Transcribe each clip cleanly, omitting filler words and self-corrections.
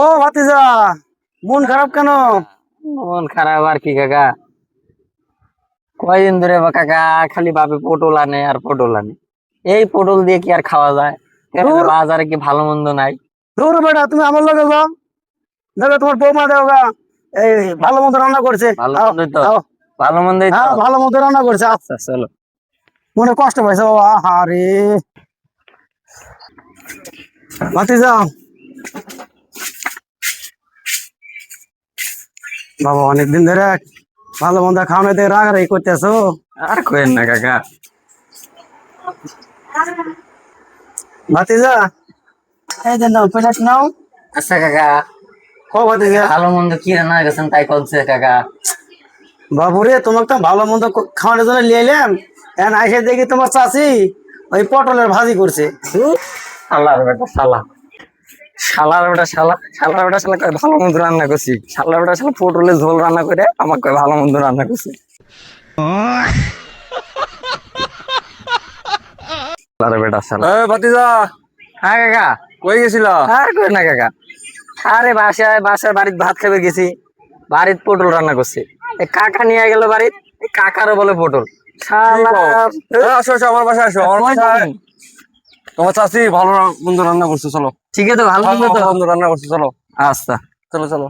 ও ভাতিজা, মন খারাপ কেন? মন খারাপ আর কি কাকা, কয়দিন ধরে বা কাকা খালি ভাবে পটল আনে আর পটল আনে। এই পটল দিয়ে কি আর খাওয়া যায়? ধুর, বাজারে কি ভালো মন্দ নাই? ধুর বেটা, তুমি আমার লগে যাও, দেখো তোমার বৌমা দেও গা, এই ভালো মতো রান্না করছে। ভালো আও, মন্দই তো, আও। ভালো মন্দই তো। হ্যাঁ, ভালো মতো রান্না করছে। আও, আচ্ছা চলো। মনে কষ্ট পাইছে বাবা, আরে ভাতিজা, বাবা অনেকদিন ধরে ভালো মন্দ খাওয়ানোতে রাগারাগি করতেছো। আর কইেন না কাকা। ভাতিজা, এই যে নাও, পেটাস নাও। আচ্ছা কাকা, ও ভাতিজা, ভালো মন্দ কি রান্না গেছেন তাই বলছে কাকা। বাবুরে তোমাকে তো ভালো মন্দ খাওয়ানোর জন্য নিয়ে এলাম, এখন আইসে দেখি তোমার চাচি ওই পটলের ভাজি করছে। শালার বেটা শালা, শালার বেটা শালা, শালার বেটা শালা কয় ভালো মন্দ রান্না করছি। শালার বেটা শালা পটলের ঝোল রান্না করে আমাকে কয় ভালো মন্দ রান্না করছি। শালার বেটা শালা। ভাতিজা, হ্যাঁ কাকা। কই গেছিল? আর কই না কাকা, আরে বাসার বাড়িতে ভাত খাবে গেছি, বাড়িতে পটল রান্না করছে। এই কাকা নিয়ে গেল বাড়িত, এই কাকারও বলে পটল। শালার আসো আসো, আমার বাসায় আসো। আমার বাসায় তোমার চাচি ভালো বন্ধু রান্না করছে, চলো। ঠিক আছে, ভালো মন্দ তো। ভালো বন্ধু রান্না করছে, চলো আচ্ছা চলো চলো।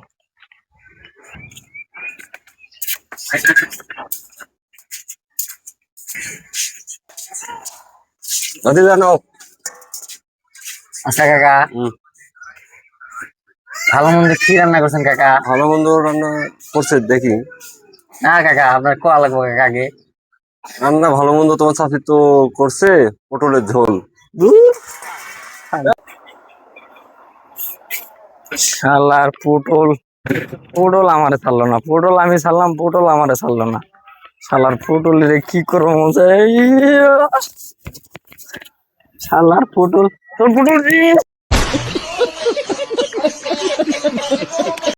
ভাতিজা নাও। আচ্ছা কাকা, ভালো মন্দ কি রান্না করছেন কাকা? ভালো বন্ধু রান্না করছে দেখি। না কাকা, আপনার কোয়া লাগবো কাকা আগে। রান্না ভালো মন্দ তোমার চাচি তো করছে, পটলের ঝোল। শালার পটল, পটল আমারে ছাড়লো না, পটল আমি ছাড়লাম, পটল আমারে ছাড়লো না। শালার পটল রে কি করবো মজা, শালার পটল, তোর পটল রে।